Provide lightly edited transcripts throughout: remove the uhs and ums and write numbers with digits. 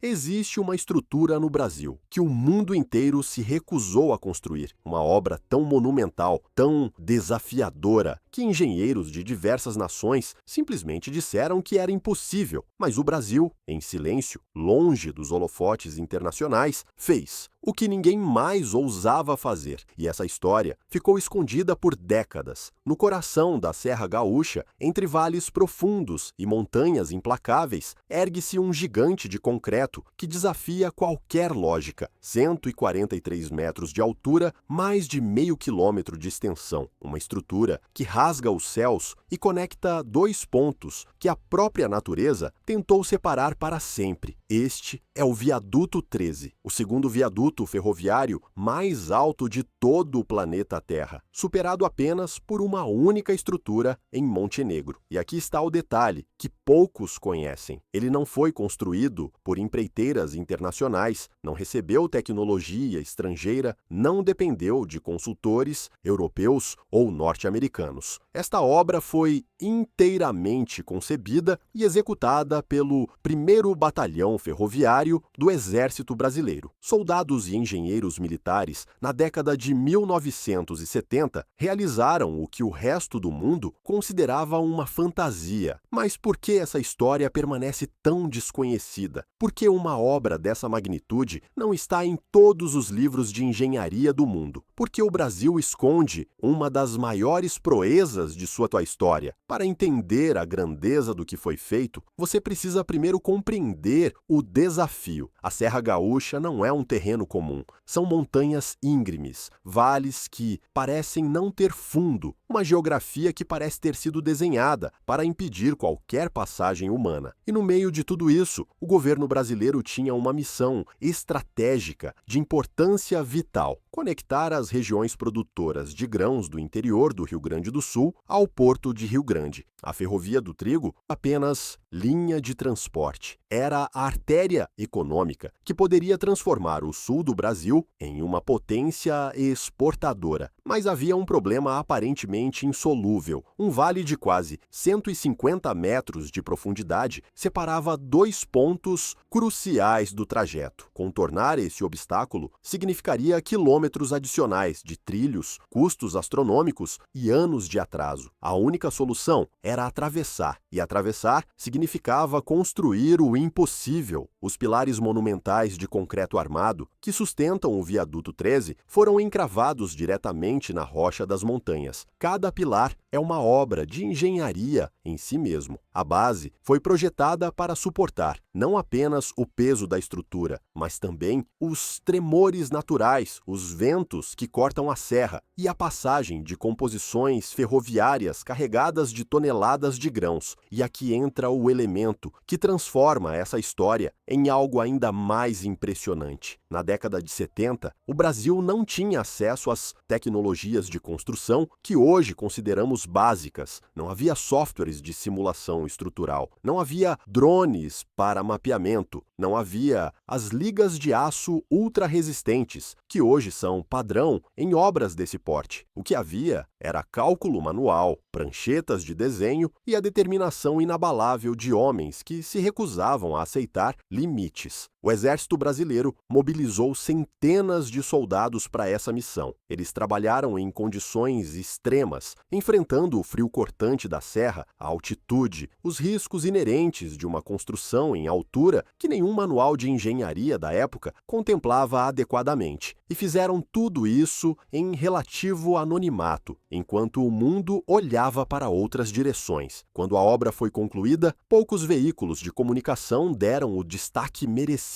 Existe uma estrutura no Brasil que o mundo inteiro se recusou a construir, uma obra tão monumental, tão desafiadora, que engenheiros de diversas nações simplesmente disseram que era impossível. Mas o Brasil, em silêncio, longe dos holofotes internacionais, fez o que ninguém mais ousava fazer. E essa história ficou escondida por décadas, no coração da Serra Gaúcha, entre vales profundos e montanhas implacáveis, ergue-se um gigante de concreto que desafia qualquer lógica. 143 metros de altura, mais de meio quilômetro de extensão. Uma estrutura que rasga os céus e conecta dois pontos que a própria natureza tentou separar para sempre. Este é o Viaduto 13, o segundo viaduto ferroviário mais alto de todo o planeta Terra, superado apenas por uma única estrutura em Montenegro. E aqui está o detalhe que poucos conhecem. Ele não foi construído por empreiteiras internacionais, não recebeu tecnologia estrangeira, não dependeu de consultores europeus ou norte-americanos. Esta obra foi inteiramente concebida e executada pelo 1º Batalhão Ferroviário do Exército Brasileiro. Soldados e engenheiros militares, na década de 1970, realizaram o que o resto do mundo considerava uma fantasia. Mas por que essa história permanece tão desconhecida? Por que uma obra dessa magnitude não está em todos os livros de engenharia do mundo? Por que o Brasil esconde uma das maiores proezas de sua história? Para entender a grandeza do que foi feito, você precisa primeiro compreender o desafio. A Serra Gaúcha não é um terreno comum. São montanhas íngremes, vales que parecem não ter fundo, uma geografia que parece ter sido desenhada para impedir qualquer passagem humana. E no meio de tudo isso, o governo brasileiro tinha uma missão estratégica de importância vital: conectar as regiões produtoras de grãos do interior do Rio Grande do Sul ao porto de Rio Grande. A Ferrovia do Trigo, apenas linha de transporte, era a artéria econômica que poderia transformar o sul do Brasil em uma potência exportadora. Mas havia um problema aparentemente insolúvel. Um vale de quase 150 metros de profundidade separava dois pontos cruciais do trajeto. Contornar esse obstáculo significaria quilômetros adicionais de trilhos, custos astronômicos e anos de atraso. A única solução era atravessar, e atravessar significava construir o impossível. Os pilares monumentais de concreto armado que sustentam o Viaduto 13 foram encravados diretamente na rocha das montanhas. Cada pilar é uma obra de engenharia em si mesmo. A base foi projetada para suportar não apenas o peso da estrutura, mas também os tremores naturais, os ventos que cortam a serra e a passagem de composições ferroviárias carregadas de toneladas de grãos. E aqui entra o elemento que transforma essa história em algo ainda mais impressionante. Na década de 70, o Brasil não tinha acesso às tecnologias de construção que hoje consideramos básicas. Não havia softwares de simulação estrutural, não havia drones para mapeamento, não havia as ligas de aço ultra resistentes, que hoje são padrão em obras desse porte. O que havia era cálculo manual, pranchetas de desenho e a determinação inabalável de homens que se recusavam a aceitar limites. O Exército Brasileiro mobilizou centenas de soldados para essa missão. Eles trabalharam em condições extremas, enfrentando o frio cortante da serra, a altitude, os riscos inerentes de uma construção em altura que nenhum manual de engenharia da época contemplava adequadamente. E fizeram tudo isso em relativo anonimato, enquanto o mundo olhava para outras direções. Quando a obra foi concluída, poucos veículos de comunicação deram o destaque merecido.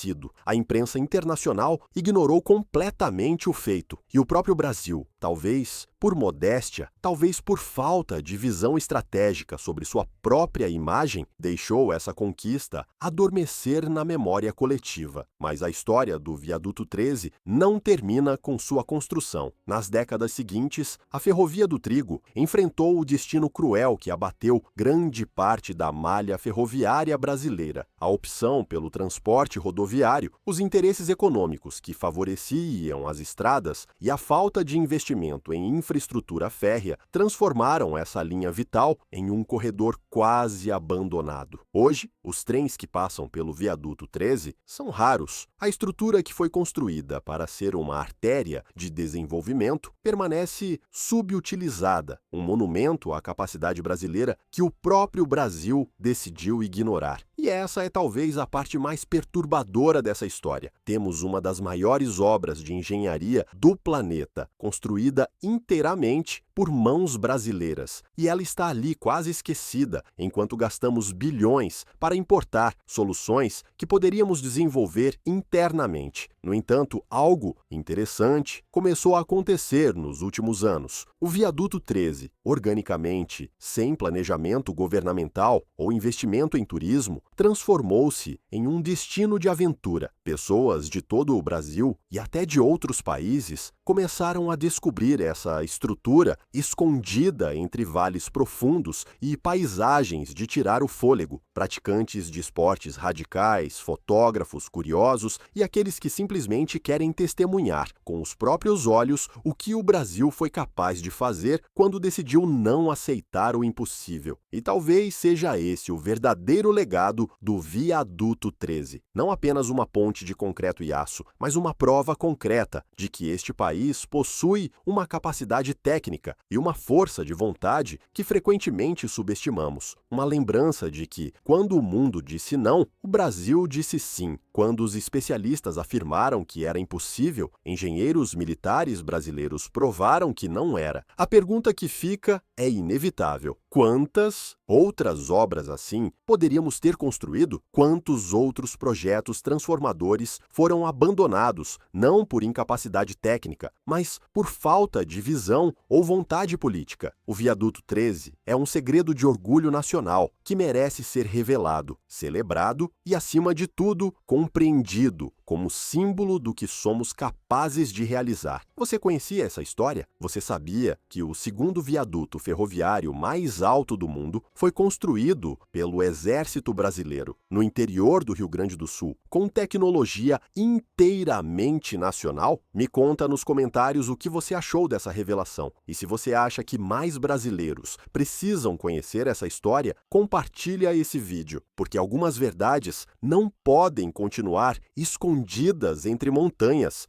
A imprensa internacional ignorou completamente o feito. E o próprio Brasil, talvez por modéstia, talvez por falta de visão estratégica sobre sua própria imagem, deixou essa conquista adormecer na memória coletiva. Mas a história do Viaduto 13 não termina com sua construção. Nas décadas seguintes, a Ferrovia do Trigo enfrentou o destino cruel que abateu grande parte da malha ferroviária brasileira. A opção pelo transporte rodoviário, os interesses econômicos que favoreciam as estradas e a falta de investimento investimento em infraestrutura férrea transformaram essa linha vital em um corredor quase abandonado. Hoje, os trens que passam pelo Viaduto 13 são raros. A estrutura que foi construída para ser uma artéria de desenvolvimento permanece subutilizada, um monumento à capacidade brasileira que o próprio Brasil decidiu ignorar. E essa é talvez a parte mais perturbadora dessa história. Temos uma das maiores obras de engenharia do planeta, construída inteiramente por mãos brasileiras. E ela está ali quase esquecida, enquanto gastamos bilhões para importar soluções que poderíamos desenvolver internamente. No entanto, algo interessante começou a acontecer nos últimos anos. O Viaduto 13, organicamente, sem planejamento governamental ou investimento em turismo, transformou-se em um destino de aventura. Pessoas de todo o Brasil e até de outros países começaram a descobrir essa estrutura escondida entre vales profundos e paisagens de tirar o fôlego. Praticantes de esportes radicais, fotógrafos curiosos e aqueles que simplesmente querem testemunhar com os próprios olhos o que o Brasil foi capaz de fazer quando decidiu não aceitar o impossível. E talvez seja esse o verdadeiro legado do Viaduto 13. Não apenas uma ponte de concreto e aço, mas uma prova concreta de que este país possui uma capacidade técnica e uma força de vontade que frequentemente subestimamos. Uma lembrança de que, quando o mundo disse não, o Brasil disse sim. Quando os especialistas afirmaram que era impossível, engenheiros militares brasileiros provaram que não era. A pergunta que fica é inevitável. Quantas outras obras assim poderíamos ter construído? Quantos outros projetos transformadores foram abandonados, não por incapacidade técnica, mas por falta de visão ou vontade política? O Viaduto 13 é um segredo de orgulho nacional que merece ser revelado, celebrado e, acima de tudo, compreendido como símbolo do que somos capazes de realizar. Você conhecia essa história? Você sabia que o segundo viaduto ferroviário mais alto do mundo foi construído pelo Exército Brasileiro, no interior do Rio Grande do Sul, com tecnologia inteiramente nacional? Me conta nos comentários o que você achou dessa revelação. E se você acha que mais brasileiros precisam conhecer essa história, compartilha esse vídeo, porque algumas verdades não podem continuar escondidas entre montanhas.